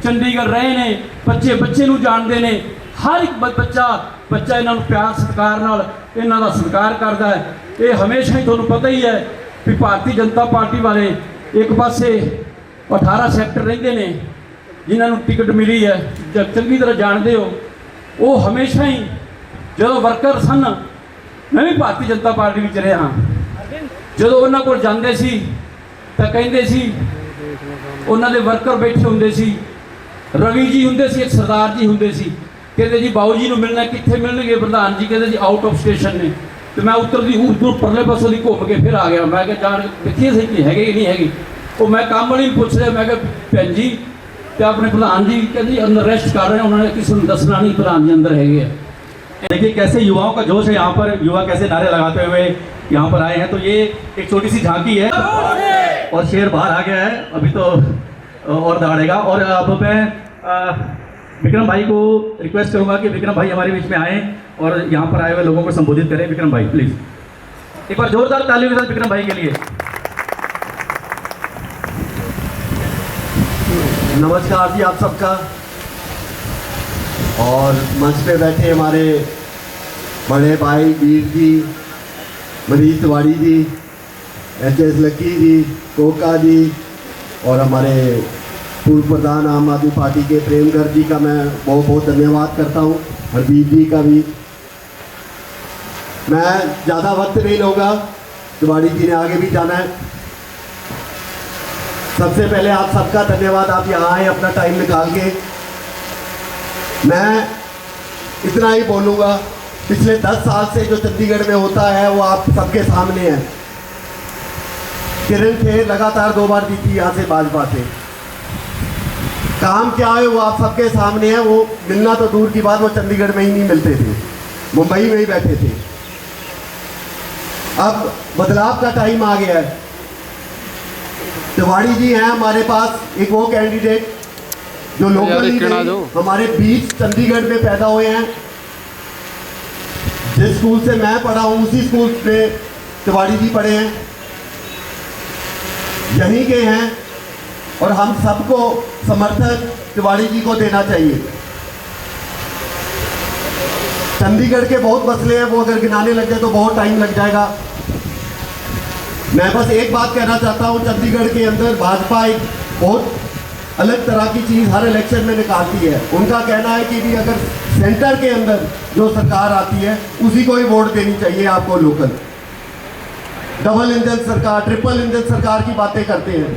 चंडीगढ़ रहे ने, बच्चे बच्चे नूं जानते हैं, हर एक बच्चा इन्हां नूं प्यार सत्कार नाल इन्हां दा सत्कार करता है। ये हमेशा ही तुहानूं पता ही है भी भारतीय जनता पार्टी वाले एक पासे 18 सैक्टर रहिंदे ने जिन्हां नूं टिकट मिली है, जब चंगी तरह जानते हो, वो हमेशा ही जो वर्कर सन, मैं भी भारतीय जनता पार्टी में रहा, जो उन्होंने को जाते सी तो कहते सी उन्होंने दे वर्कर बैठे होंगे सी, रवि जी होंगे सी, एक सरदार जी होंगे सी, कहते जी बाऊ जी को मिलना, कितने मिलने प्रधान जी, कहते जी आउट ऑफ स्टेशन ने, तो मैं उतर दी उधर परले पासों की घूम के फिर आ गया। मैं जान देखिए सही कि है कि नहीं हैगी, वो मैं काम वाली पूछ रहा, मैं भैन जी तो अपने प्रधान जी कहते जी अंदर रेस्ट कर रहे हैं, उन्होंने किसी को दसना नहीं प्रधान जी अंदर है। देखिए कैसे युवाओं का जोश है, यहाँ पर युवा कैसे नारे लगाते हुए यहाँ पर आए हैं। तो ये एक छोटी सी झांकी है और शेर बाहर आ गया है, अभी तो और दौड़ेगा। और अब मैं विक्रम भाई को रिक्वेस्ट करूंगा कि विक्रम भाई हमारे बीच में आए और यहाँ पर आए हुए लोगों को संबोधित करें। विक्रम भाई प्लीज एक बार जोरदार तालियों के साथ विक्रम भाई के लिए। नमस्कार जी आप सबका, और मंच पे बैठे हमारे बड़े भाई वीर जी, मनीष तिवारी जी, एच.एस. लक्की जी, कोका जी, और हमारे पूर्व प्रधान आम आदमी पार्टी के प्रेम गर्ग जी का मैं बहुत बहुत धन्यवाद करता हूँ, हरदीप जी का भी। मैं ज़्यादा वक्त नहीं लूँगा, तिवारी जी ने आगे भी जाना है। सबसे पहले आप सबका धन्यवाद, आप यहाँ आए अपना टाइम निकाल के। मैं इतना ही बोलूँगा, पिछले 10 साल से जो चंडीगढ़ में होता है वो आप सबके सामने है। किरण खेर लगातार 2 बार जीती यहाँ से भाजपा से। काम क्या है वो आप सबके सामने है। वो मिलना तो दूर की बात, वो चंडीगढ़ में ही नहीं मिलते थे, मुंबई में ही बैठे थे। अब बदलाव का टाइम आ गया है। तिवारी जी हैं हमारे पास, एक वो कैंडिडेट जो लोकली हमारे बीच चंडीगढ़ में पैदा हुए हैं। जिस स्कूल से मैं पढ़ा हूँ उसी स्कूल में तिवारी जी पढ़े हैं, यहीं के हैं, और हम सबको समर्थन तिवारी जी को देना चाहिए। चंडीगढ़ के बहुत मसले हैं, वो अगर गिनाने लग जाए तो बहुत टाइम लग जाएगा। मैं बस एक बात कहना चाहता हूँ, चंडीगढ़ के अंदर भाजपा एक बहुत अलग तरह की चीज़ हर इलेक्शन में निकालती है। उनका कहना है कि भी अगर सेंटर के अंदर जो सरकार आती है उसी को ही वोट देनी चाहिए आपको। लोकल डबल इंजन सरकार, ट्रिपल इंजन सरकार की बातें करते हैं।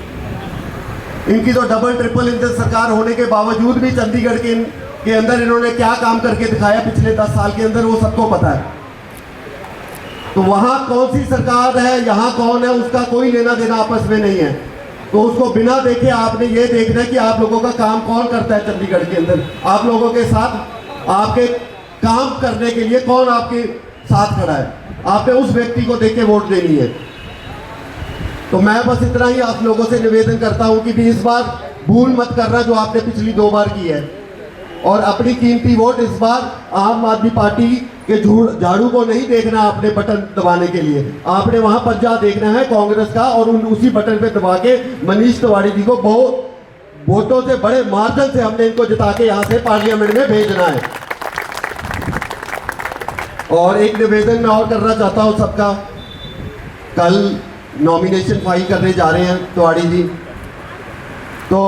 इनकी तो डबल ट्रिपल इंजन सरकार होने के बावजूद भी चंडीगढ़ के अंदर इन्होंने क्या काम करके दिखाया पिछले 10 साल के अंदर, वो सबको पता है। तो वहाँ कौन सी सरकार है, यहाँ कौन है, उसका कोई लेना देना आपस में नहीं है। तो उसको बिना देखे आपने ये देखना है कि आप लोगों का काम कौन करता है चंडीगढ़ के अंदर, आप लोगों के साथ आपके काम करने के लिए कौन आपके साथ खड़ा है। आपने उस व्यक्ति को देख के वोट देनी है। तो मैं बस इतना ही आप लोगों से निवेदन करता हूँ कि भी इस बार भूल मत करना जो आपने पिछली 2 बार की है, और अपनी कीमती वोट इस बार आम आदमी पार्टी के झाड़ू को नहीं देखना आपने बटन दबाने के लिए। आपने वहां पंजा देखना है कांग्रेस का, और उसी बटन पे दबा के मनीष तिवारी जी को बहुत वोटों से, बड़े मार्जिन से हमने इनको जिता के यहाँ से पार्लियामेंट में भेजना है। और एक निवेदन मैं और करना चाहता हूँ सबका, कल नॉमिनेशन फाइल करने जा रहे हैं तिवारी जी, तो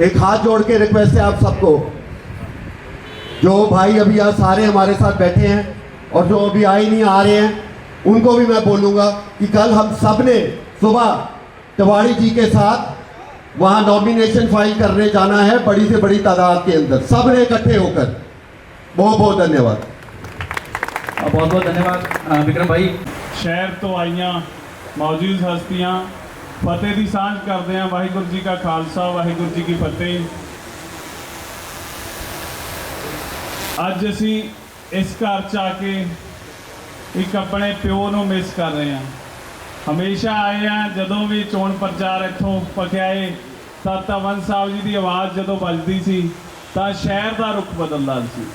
एक हाथ जोड़ के रिक्वेस्ट है आप सबको, जो भाई अभी यहाँ सारे हमारे साथ बैठे हैं और जो अभी आए नहीं आ रहे हैं, उनको भी मैं बोलूँगा कि कल हम सब ने सुबह तिवारी जी के साथ वहाँ नॉमिनेशन फाइल करने जाना है, बड़ी से बड़ी तादाद के अंदर, सब ने इकट्ठे होकर। बहुत बहुत धन्यवाद। बहुत बहुत धन्यवाद विक्रम भाई। शहर तो आईयां मौजूद हस्तियां फतेह की सांझ करते हैं। वाहिगुरू जी का खालसा, वाहिगुरू जी की फतेह। अज असी इस घर च आके एक अपने प्यो नूं मिस कर रहे हैं। हमेशा आए हैं जदों भी चोण प्रचार इत्थों पकिआए तां वंश साहब जी की आवाज़ जदों बजदी सी तां शहर का रुख बदलदा सी।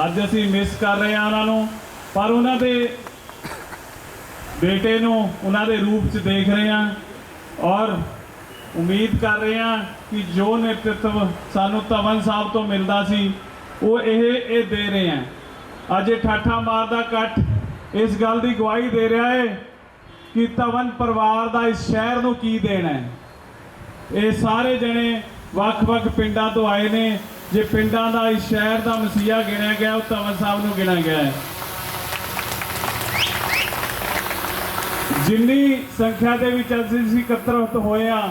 अज असी मिस कर रहे हैं उन्होंने, पर उन्होंने बेटे नूं उन्होंने रूप च देख रहे हैं। और ਉਮੀਦ ਕਰ ਰਹੇ ਹਾਂ ਕਿ ਜੋ ਨੇਤਰਤਵ ਸਾਨੂੰ ਧਵਨ ਸਾਹਿਬ ਤੋਂ ਮਿਲਦਾ ਸੀ ਉਹ ਇਹ ਦੇ ਰਹੇ ਹਾਂ। ਅੱਜ ਇਹ ਠਾਠਾ ਮਾਰਦਾ ਇਕੱਠ ਇਸ ਗੱਲ ਦੀ ਗਵਾਹੀ ਦੇ ਰਿਹਾ ਹੈ ਕਿ ਧਵਨ ਪਰਿਵਾਰ ਦਾ ਇਸ ਸ਼ਹਿਰ ਨੂੰ ਕੀ ਦੇਣਾ ਹੈ। ਇਹ ਸਾਰੇ ਜਣੇ ਵੱਖ-ਵੱਖ ਪਿੰਡਾਂ ਤੋਂ ਆਏ ਨੇ। ਜੇ ਪਿੰਡਾਂ ਦਾ ਇਸ ਸ਼ਹਿਰ ਦਾ ਮਸੀਹਾ ਗਿਣਿਆ ਗਿਆ ਉਹ ਧਵਨ ਸਾਹਿਬ ਨੂੰ ਗਿਣਿਆ ਗਿਆ ਹੈ। ਜਿੰਨੀ ਸੰਖਿਆ ਦੇ ਵਿੱਚ ਅਸੀਂ ਇਕੱਤਰਿਤ ਹੋਏ ਹਾਂ,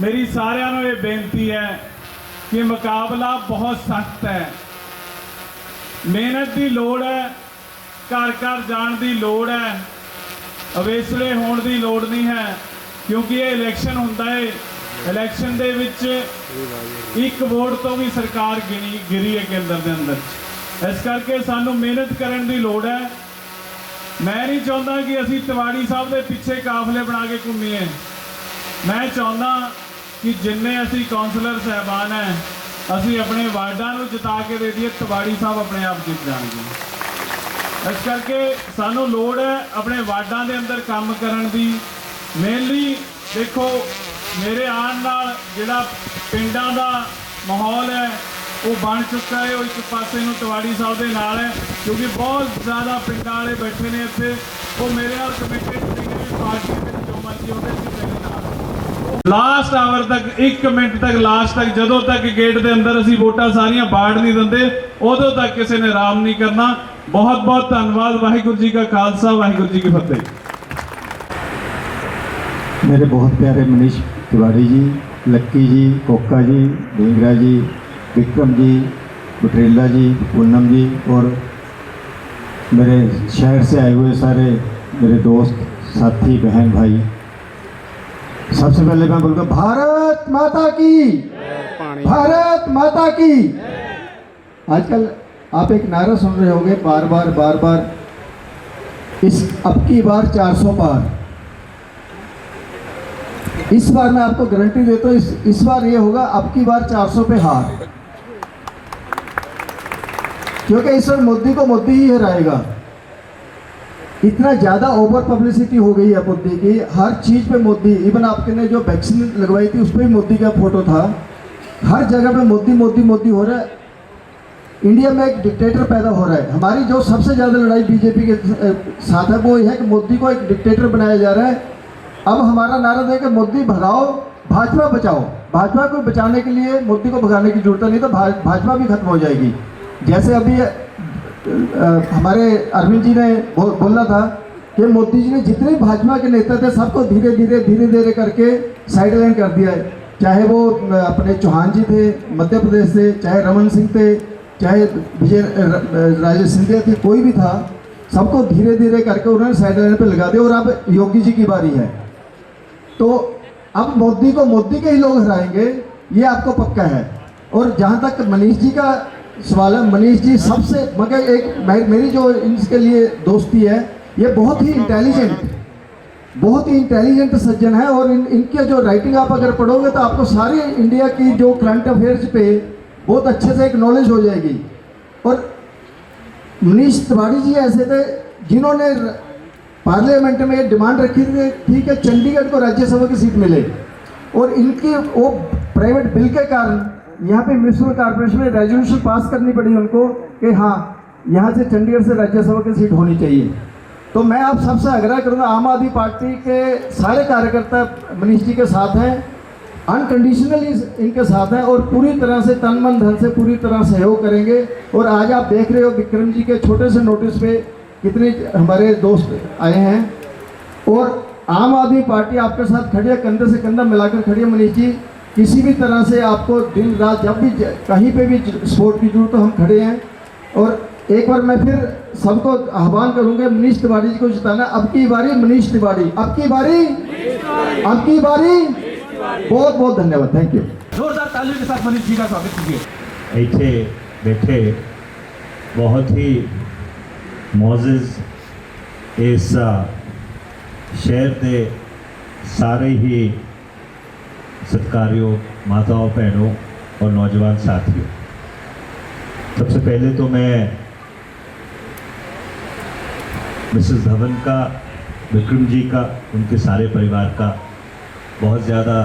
ਮੇਰੀ ਸਾਰਿਆਂ ਨੂੰ ਇਹ ਬੇਨਤੀ ਹੈ ਕਿ ਮੁਕਾਬਲਾ ਬਹੁਤ ਸਖਤ ਹੈ। ਮਿਹਨਤ ਦੀ ਲੋੜ ਹੈ, ਘਰ ਘਰ ਜਾਣ ਦੀ ਲੋੜ ਹੈ, ਅਵੇਸਲੇ ਹੋਣ ਦੀ ਲੋੜ ਨਹੀਂ ਹੈ, ਕਿਉਂਕਿ ਇਹ ਇਲੈਕਸ਼ਨ ਹੁੰਦਾ ਹੈ। ਇਲੈਕਸ਼ਨ ਦੇ ਵਿੱਚ ਇੱਕ ਵੋਟ ਤੋਂ ਵੀ ਸਰਕਾਰ ਗਿਰੀ ਹੈ ਕੇਂਦਰ ਦੇ ਅੰਦਰ। ਇਸ ਕਰਕੇ ਸਾਨੂੰ ਮਿਹਨਤ ਕਰਨ ਦੀ ਲੋੜ ਹੈ। ਮੈਂ ਨਹੀਂ ਚਾਹੁੰਦਾ ਕਿ ਅਸੀਂ ਤਿਵਾੜੀ ਸਾਹਿਬ ਦੇ ਪਿੱਛੇ ਕਾਫਲੇ ਬਣਾ ਕੇ ਘੁੰਮੀਏ। ਮੈਂ ਚਾਹੁੰਦਾ ਕਿ ਜਿੰਨੇ ਅਸੀਂ ਕੌਂਸਲਰ ਸਾਹਿਬਾਨ ਹੈ ਅਸੀਂ ਆਪਣੇ ਵਾਰਡਾਂ ਨੂੰ ਜਿਤਾ ਕੇ ਦੇ ਦਈਏ, ਤਿਵਾੜੀ ਸਾਹਿਬ ਆਪਣੇ ਆਪ ਜਿੱਤ ਜਾਣਗੇ। ਇਸ ਕਰਕੇ ਸਾਨੂੰ ਲੋੜ ਹੈ ਆਪਣੇ ਵਾਰਡਾਂ ਦੇ ਅੰਦਰ ਕੰਮ ਕਰਨ ਦੀ। ਮੇਨਲੀ ਦੇਖੋ, ਮੇਰੇ ਆਉਣ ਨਾਲ ਜਿਹੜਾ ਪਿੰਡਾਂ ਦਾ ਮਾਹੌਲ ਹੈ ਉਹ ਬਣ ਚੁੱਕਾ ਹੈ। ਉਹ ਇੱਕ ਪਾਸੇ ਨੂੰ ਤਿਵਾੜੀ ਸਾਹਿਬ ਦੇ ਨਾਲ ਹੈ, ਕਿਉਂਕਿ ਬਹੁਤ ਜ਼ਿਆਦਾ ਪਿੰਡਾਂ ਵਾਲੇ ਬੈਠੇ ਨੇ ਇੱਥੇ। ਉਹ ਮੇਰੇ ਨਾਲ ਕਮਿਟਡ ਨੇ ਕਿ ਪਾਰਟੀ ਵਿੱਚ ਜੋ ਮਰਜ਼ੀ ਉਹਦੇ ਸੀ ਮੇਰੇ ਨਾਲ। ਲਾਸਟ ਆਵਰ ਤੱਕ, 1 ਮਿੰਟ ਤੱਕ, ਲਾਸਟ ਤੱਕ, ਜਦੋਂ ਤੱਕ ਗੇਟ ਦੇ ਅੰਦਰ ਅਸੀਂ ਵੋਟਾਂ ਸਾਰੀਆਂ ਬਾੜ ਨਹੀਂ ਦਿੰਦੇ ਉਦੋਂ ਤੱਕ ਕਿਸੇ ਨੇ ਆਰਾਮ ਨਹੀਂ ਕਰਨਾ। ਬਹੁਤ ਬਹੁਤ ਧੰਨਵਾਦ। ਵਾਹਿਗੁਰੂ जी का खालसा, वाहिगुरू जी की फतेह। मेरे बहुत प्यारे मनीष तिवारी जी, लक्की जी, कोका जी, ढींगरा जी, विक्रम जी, बुटरेला जी, पूनम जी और मेरे शहर से आए हुए सारे मेरे दोस्त, साथी, बहन, भाई, सबसे पहले मैं बोलूँगा भारत माता की, भारत माता की। आजकल आप एक नारा सुन रहे होंगे बार बार, इस अब की बार 400 पार। इस बार मैं आपको गारंटी देता हूँ, इस बार ये होगा अब की बार 400 पे हार, क्योंकि इस बार मोदी को मोदी ही हराएगा। इतना ज़्यादा ओवर पब्लिसिटी हो गई है मोदी की, हर चीज़ पे मोदी। इवन आपने जो वैक्सीन लगवाई थी उस पर भी मोदी का फोटो था। हर जगह पे मोदी मोदी मोदी हो रहा है। इंडिया में एक डिक्टेटर पैदा हो रहा है। हमारी जो सबसे ज़्यादा लड़ाई बीजेपी के साथ है वो ये है कि मोदी को एक डिक्टेटर बनाया जा रहा है। अब हमारा नारा दे कि मोदी भगाओ, भाजपा बचाओ। भाजपा को बचाने के लिए मोदी को भगाने की जरूरत नहीं, तो भाजपा भी खत्म हो जाएगी। जैसे अभी हमारे अरविंद जी ने बोला था कि मोदी जी ने जितने भाजपा के नेता थे सबको धीरे धीरे करके साइड लाइन कर दिया है। चाहे वो अपने चौहान जी थे मध्य प्रदेश से, चाहे रमन सिंह थे, चाहे विजय राजे सिंधिया थे, कोई भी था, सबको धीरे धीरे करके उन्होंने साइड लाइन पे लगा दिया। और अब योगी जी की बारी है, तो अब मोदी को मोदी के ही लोग हराएंगे, ये आपको पक्का है। और जहाँ तक मनीष जी का सवाल है, मनीष जी सबसे, मगर एक मेरी जो इनके लिए दोस्ती है, ये बहुत ही इंटेलिजेंट सज्जन है। और इनके जो राइटिंग आप अगर पढ़ोगे तो आपको सारी इंडिया की जो करंट अफेयर्स पे बहुत अच्छे से एक नॉलेज हो जाएगी। और मनीष तिवारी जी ऐसे थे जिन्होंने पार्लियामेंट में डिमांड रखी थी कि चंडीगढ़ को राज्यसभा की सीट मिले, और इनके वो प्राइवेट बिल के कारण यहाँ पे म्यूनसिपल कॉर्पोरेशन में रेजोल्यूशन पास करनी पड़ी उनको कि हाँ यहाँ से चंडीगढ़ से राज्यसभा की सीट होनी चाहिए। तो मैं आप सबसे आग्रह करूँगा, आम आदमी पार्टी के सारे कार्यकर्ता मनीष जी के साथ हैं, अनकंडीशनली इनके साथ हैं, और पूरी तरह से तन मन धन से पूरी तरह सहयोग करेंगे। और आज आप देख रहे हो विक्रम जी के छोटे से नोटिस पे कितने हमारे दोस्त आए हैं, और आम आदमी पार्टी आपके साथ खड़ी है, कंधे से कंधा मिलाकर खड़ी है। मनीष जी, किसी भी तरह से आपको दिन रात जब भी कहीं पे भी सपोर्ट की जरूरत हो, हम खड़े हैं। और एक बार मैं फिर सबको आह्वान करूंगा मनीष तिवारी जी को जिताना। अब की बारी मनीष तिवारी, अब की बारी, अब की बारी। बहुत बहुत धन्यवाद, थैंक यू। जोरदार तालियों के साथ मनीष जी का स्वागत कीजिए। ਇੱਥੇ ਬੈਠੇ ਬਹੁਤ ਹੀ ਮੌਜੂਦ ਇਸ ਸ਼ਹਿਰ ਦੇ ਸਾਰੇ ਹੀ सत्कारयोग माताओं, बहनों और नौजवान साथियों, सबसे पहले तो मैं मिसेस धवन का, विक्रम जी का, उनके सारे परिवार का बहुत ज़्यादा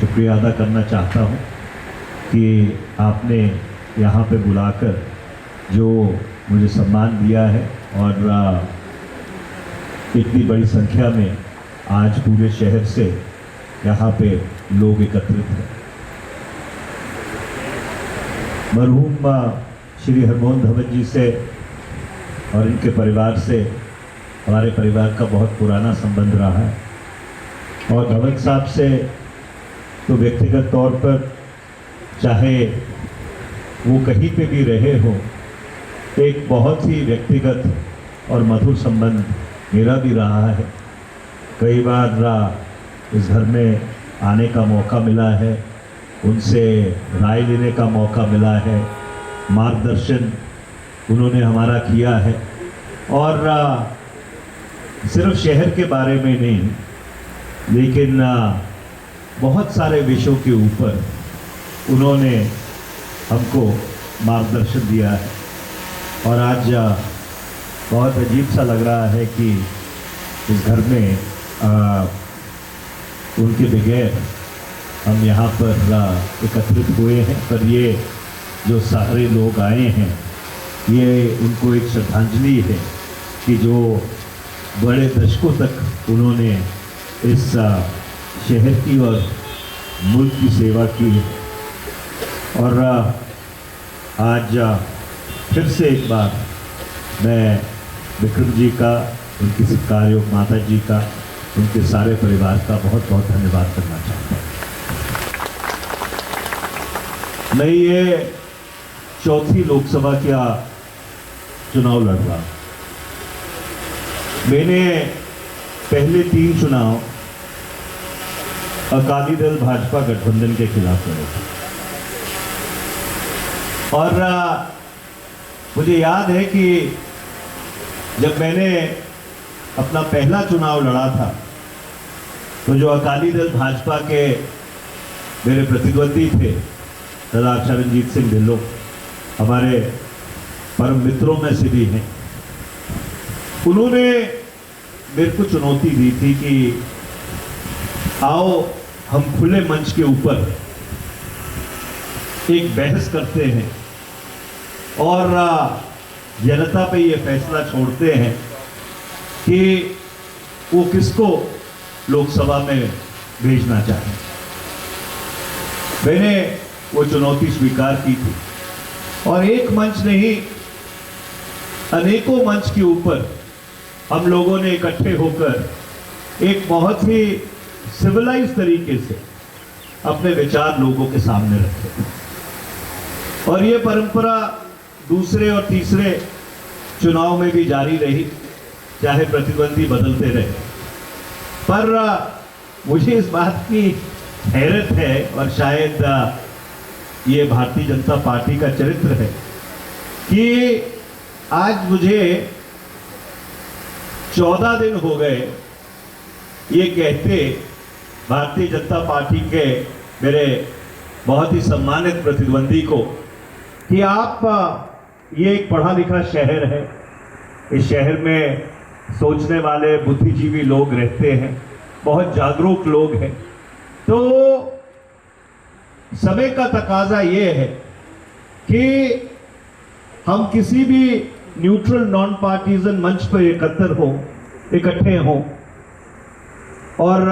शुक्रिया अदा करना चाहता हूँ कि आपने यहाँ पे बुलाकर जो मुझे सम्मान दिया है और इतनी बड़ी संख्या में आज पूरे शहर से यहाँ पे लोग एकत्रित हैं। मरहूम श्री हरमोहन धवन जी से और इनके परिवार से हमारे परिवार का बहुत पुराना संबंध रहा है और धवन साहब से तो व्यक्तिगत तौर पर चाहे वो कहीं पे भी रहे हो, एक बहुत ही व्यक्तिगत और मधुर संबंध मेरा भी रहा है। कई बार इस घर में आने का मौका मिला है, उनसे राय लेने का मौका मिला है, मार्गदर्शन उन्होंने हमारा किया है और सिर्फ शहर के बारे में नहीं लेकिन बहुत सारे विषयों के ऊपर उन्होंने हमको मार्गदर्शन दिया है और आज बहुत अजीब सा लग रहा है कि इस घर में उनके बगैर हम यहाँ पर एकत्रित हुए हैं, पर ये जो सारे लोग आए हैं ये उनको एक श्रद्धांजलि है कि जो बड़े दशकों तक उन्होंने इस शहर की और मुल्क की सेवा की है और आज फिर से एक बार मैं विक्रम जी का, उनकी सत्कारयोग माता जी का, उनके सारे परिवार का बहुत बहुत धन्यवाद करना चाहता हूँ। मैं ये चौथी लोकसभा का चुनाव लड़ रहा। मैंने पहले 3 चुनाव अकाली दल भाजपा गठबंधन के खिलाफ लड़े थे और मुझे याद है कि जब मैंने अपना पहला चुनाव लड़ा था तो जो अकाली दल भाजपा के मेरे प्रतिद्वंदी थे सरदार चरणजीत सिंह ढिल्लों, हमारे परम मित्रों में से भी हैं, उन्होंने मेरे को चुनौती दी थी कि आओ हम खुले मंच के ऊपर एक बहस करते हैं और जनता पे ये फैसला छोड़ते हैं कि वो किसको लोकसभा में भेजना चाहें। मैंने वो चुनौती स्वीकार की थी और एक मंच नहीं अनेकों मंच के ऊपर हम लोगों ने इकट्ठे होकर एक बहुत ही सिविलाइज तरीके से अपने विचार लोगों के सामने रखे और ये परंपरा दूसरे और तीसरे चुनाव में भी जारी रही, चाहे प्रतिद्वंदी बदलते रहे। पर मुझे इस बात की हैरत है और शायद ये भारतीय जनता पार्टी का चरित्र है कि आज मुझे 14 दिन हो गए ये कहते भारतीय जनता पार्टी के मेरे बहुत ही सम्मानित प्रतिद्वंदी को कि आप ये एक पढ़ा लिखा शहर है, इस शहर में सोचने वाले बुद्धिजीवी लोग रहते हैं, बहुत जागरूक लोग हैं, तो समय का तकाजा ये है कि हम किसी भी न्यूट्रल नॉन पार्टीजन मंच पर इकट्ठे हों और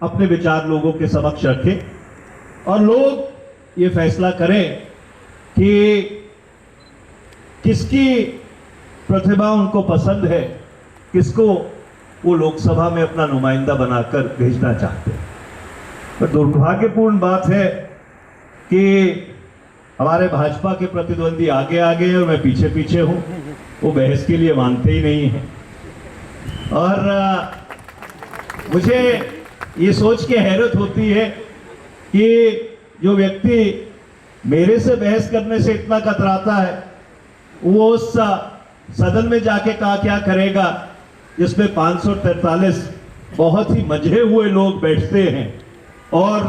अपने विचार लोगों के समक्ष रखें और लोग ये फैसला करें कि किसकी प्रतिभा उनको पसंद है, किसको वो लोकसभा में अपना नुमाइंदा बनाकर भेजना चाहते हैं। पर दुर्भाग्यपूर्ण बात है कि हमारे भाजपा के प्रतिद्वंदी आगे आगे हैं और मैं पीछे पीछे हूं, वो बहस के लिए मानते ही नहीं हैं और मुझे ये सोच के हैरत होती है कि जो व्यक्ति मेरे से बहस करने से इतना कतराता है वो उस सदन में जाके क्या करेगा जिसमें 543 बहुत ही मंझे हुए लोग बैठते हैं और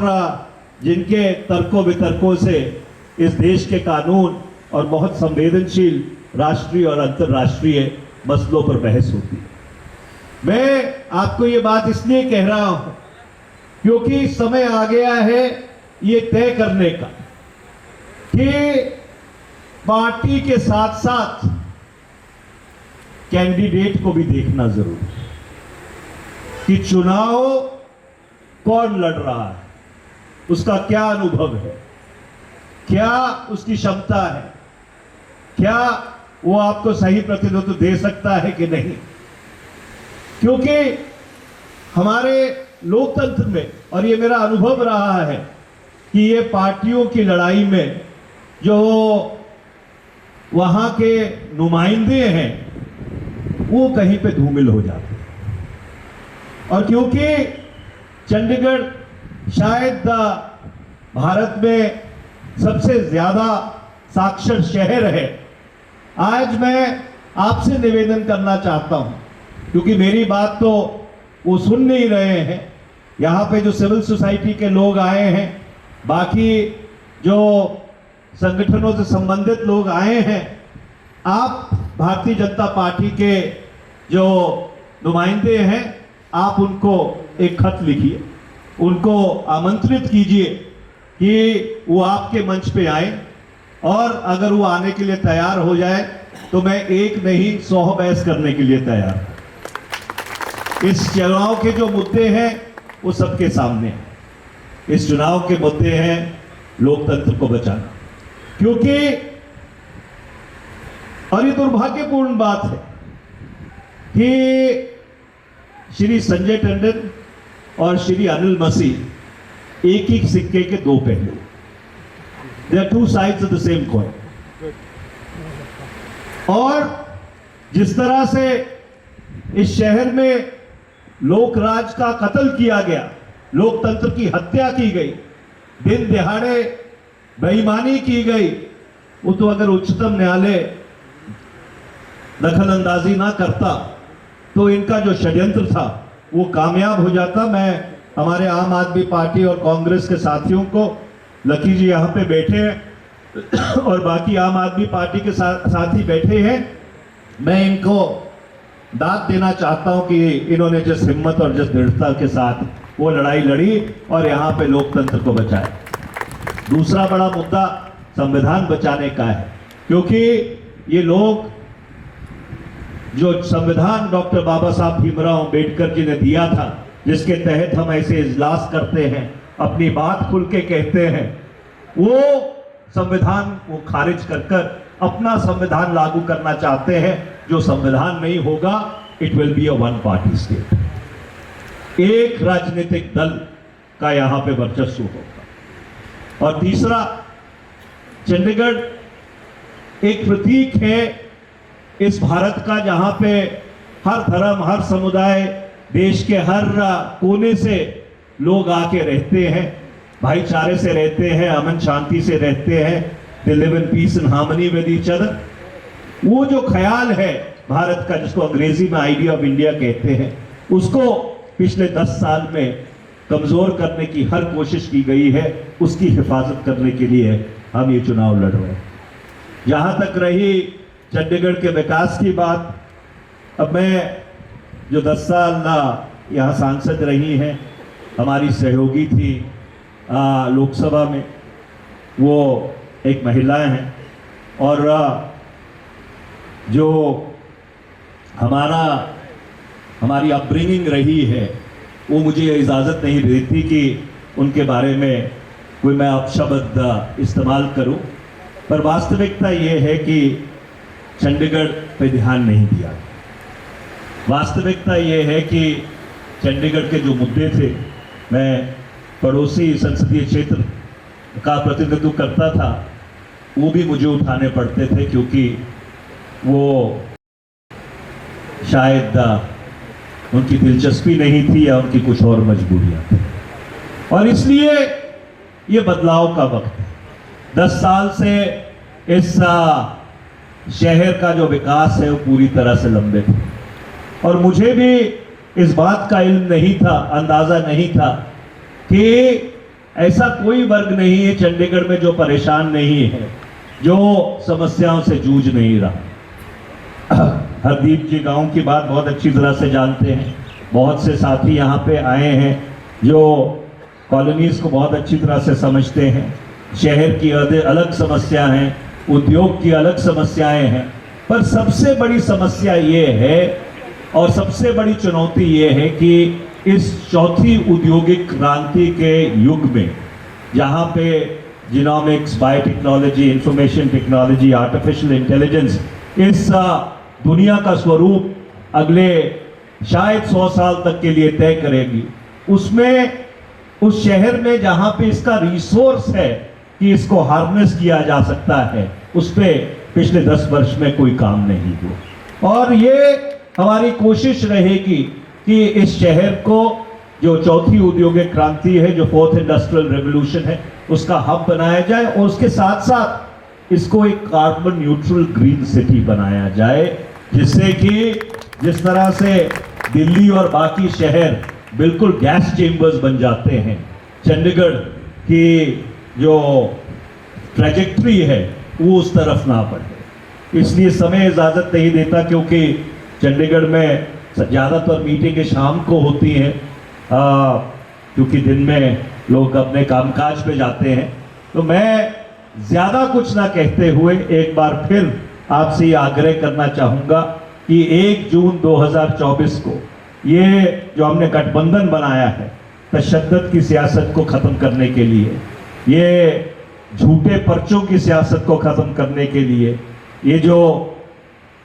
जिनके तर्कों वितर्कों से इस देश के कानून और बहुत संवेदनशील राष्ट्रीय और अंतर्राष्ट्रीय मसलों पर बहस होती है। मैं आपको ये बात इसलिए कह रहा हूं क्योंकि समय आ गया है ये तय करने का कि पार्टी के साथ साथ कैंडिडेट को भी देखना जरूरी है कि चुनाव कौन लड़ रहा है, उसका क्या अनुभव है, क्या उसकी क्षमता है, क्या वो आपको सही प्रतिनिधित्व दे सकता है कि नहीं। क्योंकि हमारे लोकतंत्र में, और ये मेरा अनुभव रहा है, कि ये पार्टियों की लड़ाई में जो वहां के नुमाइंदे हैं वो कहीं पे धूमिल हो जाते हैं। और क्योंकि चंडीगढ़ शायद भारत में सबसे ज्यादा साक्षर शहर है, आज मैं आपसे निवेदन करना चाहता हूं, क्योंकि मेरी बात तो वो सुन नहीं रहे हैं। यहाँ पे जो सिविल सोसाइटी के लोग आए हैं, बाकी जो संगठनों से संबंधित लोग आए हैं, आप भारतीय जनता पार्टी के जो नुमाइंदे हैं, आप उनको एक खत लिखिए, उनको आमंत्रित कीजिए कि वो आपके मंच पे आए, और अगर वो आने के लिए तैयार हो जाए तो मैं एक नहीं 100 बहस करने के लिए तैयार। इस चुनाव के जो मुद्दे हैं वो सबके सामने हैं। इस चुनाव के मुद्दे हैं लोकतंत्र को बचाना, क्योंकि और ये दुर्भाग्यपूर्ण बात है कि श्री संजय टंडन और श्री अनिल मसीह एक ही सिक्के के दो पहलू, they are two sides of the same coin. और जिस तरह से इस शहर में लोकराज का कत्ल किया गया, लोकतंत्र की हत्या की गई, दिन दिहाड़े बेईमानी की गई, वो तो अगर उच्चतम न्यायालय दखल अंदाजी ना करता तो इनका जो षड्यंत्र था वो कामयाब हो जाता। मैं हमारे आम आदमी पार्टी और कांग्रेस के साथियों को, लकी जी यहाँ पे बैठे हैं और बाकी आम आदमी पार्टी के साथी बैठे हैं, मैं इनको दाद देना चाहता हूं कि इन्होंने जिस हिम्मत और जिस दृढ़ता के साथ वो लड़ाई लड़ी और यहाँ पे लोकतंत्र को बचाया। दूसरा बड़ा मुद्दा संविधान बचाने का है, क्योंकि ये लोग जो संविधान डॉक्टर बाबा साहब भीमराव अंबेडकर जी ने दिया था, जिसके तहत हम ऐसे इजलास करते हैं, अपनी बात खुल के कहते हैं, वो संविधान को खारिज कर कर अपना संविधान लागू करना चाहते हैं, जो संविधान नहीं होगा। It will be a one party state, एक राजनीतिक दल का यहां पे वर्चस्व होगा। और तीसरा, चंडीगढ़ एक प्रतीक है इस भारत का, जहां पे हर धर्म, हर समुदाय, देश के हर कोने से लोग आके रहते हैं, भाईचारे से रहते हैं, अमन शांति से रहते हैं, they live in peace and harmony with each other. वो जो ख्याल है भारत का, जिसको अंग्रेजी में आइडिया ऑफ इंडिया कहते हैं, उसको पिछले 10 साल में कमजोर करने की हर कोशिश की गई है। उसकी हिफाजत करने के लिए हम ये चुनाव लड़ रहे हैं। जहां तक रही चंडीगढ़ के विकास की बात, अब मैं जो 10 साल यहाँ सांसद रही हैं, हमारी सहयोगी थी लोकसभा में, वो एक महिलाएं हैं, और जो हमारी अपब्रिंगिंग रही है, वो मुझे इजाज़त नहीं देती कि उनके बारे में कोई मैं अपशब्द इस्तेमाल करूं, पर वास्तविकता ये है कि चंडीगढ़ पे ध्यान नहीं दिया। वास्तविकता ये है कि चंडीगढ़ के जो मुद्दे थे, मैं पड़ोसी संसदीय क्षेत्र का प्रतिनिधित्व करता था, वो भी मुझे उठाने पड़ते थे, क्योंकि वो शायद उनकी दिलचस्पी नहीं थी या उनकी कुछ और मजबूरियां थी। और इसलिए ये बदलाव का वक्त है। 10 साल से इस शहर का जो विकास है वो पूरी तरह से लंबित है, और मुझे भी इस बात का इल्म नहीं था, अंदाजा नहीं था कि ऐसा कोई वर्ग नहीं है चंडीगढ़ में जो परेशान नहीं है, जो समस्याओं से जूझ नहीं रहा। हरदीप जी गांव की बात बहुत अच्छी तरह से जानते हैं, बहुत से साथी यहाँ पे आए हैं जो कॉलोनीज को बहुत अच्छी तरह से समझते हैं। शहर की अलग समस्या हैं, उद्योग की अलग समस्याएं हैं, पर सबसे बड़ी समस्या ये है और सबसे बड़ी चुनौती ये है कि इस चौथी औद्योगिक क्रांति के युग में, जहाँ पे genomics, biotechnology, information technology, artificial intelligence इस दुनिया का स्वरूप अगले शायद 100 साल तक के लिए तय करेगी, उसमें उस शहर में जहाँ पे इसका रिसोर्स है कि इसको हार्नेस किया जा सकता है, उस पे पिछले 10 वर्ष में कोई काम नहीं हुआ। और ये हमारी कोशिश रहेगी कि इस शहर को, जो चौथी औद्योगिक क्रांति है, जो 4th इंडस्ट्रियल रेवोल्यूशन है, उसका हब बनाया जाए और उसके साथ साथ इसको एक कार्बन न्यूट्रल ग्रीन सिटी बनाया जाए, जिससे कि जिस तरह से दिल्ली और बाकी शहर बिल्कुल गैस चेम्बर्स बन जाते हैं, चंडीगढ़ की जो ट्रैजेक्टरी है वो उस तरफ ना बढ़े। इसलिए समय इजाज़त नहीं देता, क्योंकि चंडीगढ़ में ज़्यादातर मीटिंगें शाम को होती हैं, क्योंकि दिन में लोग अपने कामकाज पे जाते हैं। तो मैं ज़्यादा कुछ ना कहते हुए एक बार फिर आपसे ये आग्रह करना चाहूँगा कि 1 जून 2024 को ये जो हमने गठबंधन बनाया है तशद्दुद की सियासत को ख़त्म करने के लिए, ये झूठे पर्चों की सियासत को ख़त्म करने के लिए, ये जो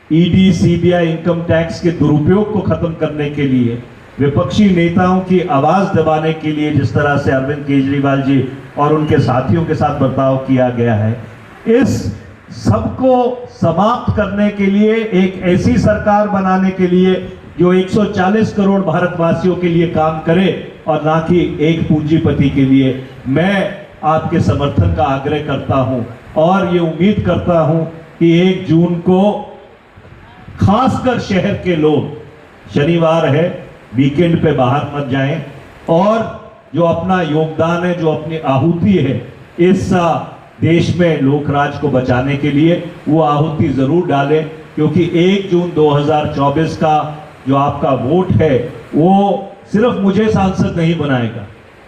ईडी, सीबीआई, इनकम टैक्स के दुरुपयोग को ख़त्म करने के लिए, विपक्षी नेताओं की आवाज़ दबाने के लिए जिस तरह से अरविंद केजरीवाल जी और उनके साथियों के साथ बर्ताव किया गया है, इस सबको समाप्त करने के लिए, एक ऐसी सरकार बनाने के लिए जो 140 करोड़ भारतवासियों के लिए काम करे और ना कि एक पूंजीपति के लिए, मैं आपके समर्थन का आग्रह करता हूं और ये उम्मीद करता हूं कि 1 जून को खासकर शहर के लोग, शनिवार है, वीकेंड पे बाहर मत जाएं और जो अपना योगदान है, जो अपनी आहुति है इस देश में लोकराज को बचाने के लिए, वो आहुति जरूर डालें, क्योंकि 1 जून 2024 का जो आपका वोट है वो सिर्फ मुझे सांसद नहीं बनाएगा,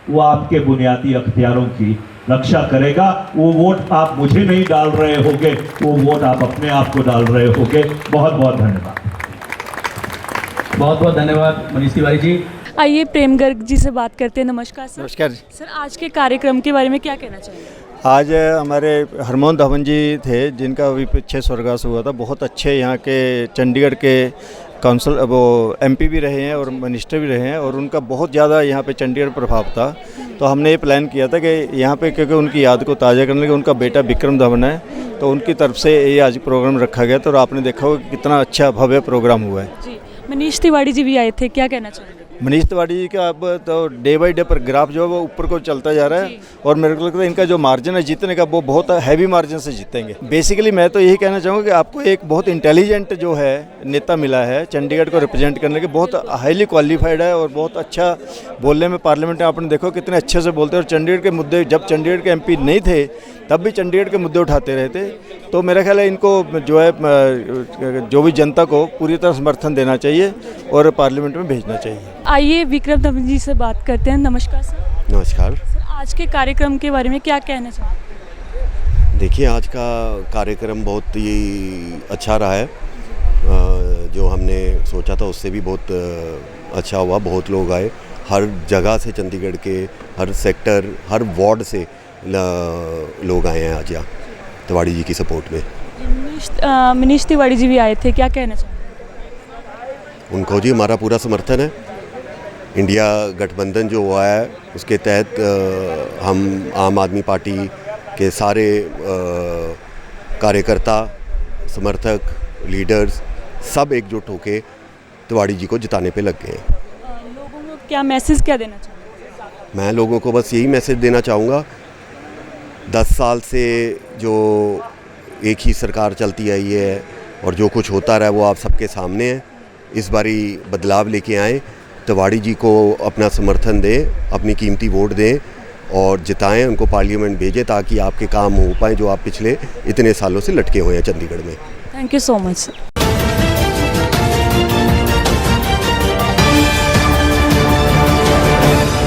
वो आपके बुनियादी अख्तियारों की रक्षा करेगा। वो वोट आप मुझे नहीं डाल रहे होगे, वो वोट आप अपने आप को डाल रहे होगे। बहुत बहुत धन्यवाद। बहुत बहुत धन्यवाद मनीष तिवारी जी। आइए प्रेम गर्ग जी से बात करते हैं। नमस्कार सर। नमस्कार। सर, आज के कार्यक्रम के बारे में क्या कहना चाहिए? आज हमारे हरमोहन धवन जी थे, जिनका अभी पीछे स्वर्गवास हुआ था। बहुत अच्छे यहाँ के चंडीगढ़ के काउंसिल, वो एमपी भी रहे हैं और मिनिस्टर भी रहे हैं, और उनका बहुत ज़्यादा यहाँ पे चंडीगढ़ प्रभाव था। तो हमने ये प्लान किया था कि यहाँ पे, क्योंकि उनकी याद को ताज़ा करने के, उनका बेटा विक्रम धवन है, तो उनकी तरफ से ये आज प्रोग्राम रखा गया। तो आपने देखा होगा कितना अच्छा भव्य प्रोग्राम हुआ है जी। मनीष तिवारी जी भी आए थे, क्या कहना चाहेंगे? मनीष तिवारी जी का अब तो डे बाई डे पर ग्राफ जो है वो ऊपर को चलता जा रहा है, और मेरे को लगता है इनका जो मार्जिन है जीतने का वो बहुत हैवी मार्जिन से जीतेंगे। बेसिकली मैं तो यही कहना चाहूँगा कि आपको एक बहुत इंटेलिजेंट जो है नेता मिला है चंडीगढ़ को रिप्रेजेंट करने के, बहुत हाईली क्वालिफाइड है और बहुत अच्छा बोलने में, पार्लियामेंट में आपने देखो कितने अच्छे से बोलते हैं। और चंडीगढ़ के मुद्दे, जब चंडीगढ़ के एमपी नहीं थे तब भी चंडीगढ़ के मुद्दे उठाते रहे थे। तो मेरा ख्याल है इनको जो है, जो भी जनता को पूरी तरह समर्थन देना चाहिए और पार्लियामेंट में भेजना चाहिए। आइए विक्रम धवन जी से बात करते हैं। नमस्कार सर। नमस्कार। सर, आज के कार्यक्रम के बारे में क्या कहना चाहेंगे? देखिए, आज का कार्यक्रम बहुत ही अच्छा रहा है। जो हमने सोचा था उससे भी बहुत अच्छा हुआ। बहुत लोग आए, हर जगह से, चंडीगढ़ के हर सेक्टर, हर वार्ड से लोग आए हैं आज यहाँ तिवारी जी की सपोर्ट में। मनीष तिवारी जी भी आए थे, क्या कहना चाहेंगे? उनको जी हमारा पूरा समर्थन है। इंडिया गठबंधन जो हुआ है उसके तहत हम आम आदमी पार्टी के सारे कार्यकर्ता, समर्थक, लीडर्स सब एकजुट होके तिवारी जी को जिताने पे लग गए हैं। लोगों को क्या मैसेज क्या देना चाहेंगे? मैं लोगों को बस यही मैसेज देना चाहूँगा, 10 साल से जो एक ही सरकार चलती आई है और जो कुछ होता रहा है वो आप सबके सामने है। इस बारी बदलाव लेके आएँ, तिवारी जी को अपना समर्थन दें, अपनी कीमती वोट दें और जिताएं, उनको पार्लियामेंट भेजें ताकि आपके काम हो पाएँ जो आप पिछले इतने सालों से लटके हुए हैं चंडीगढ़ में। Thank you so much.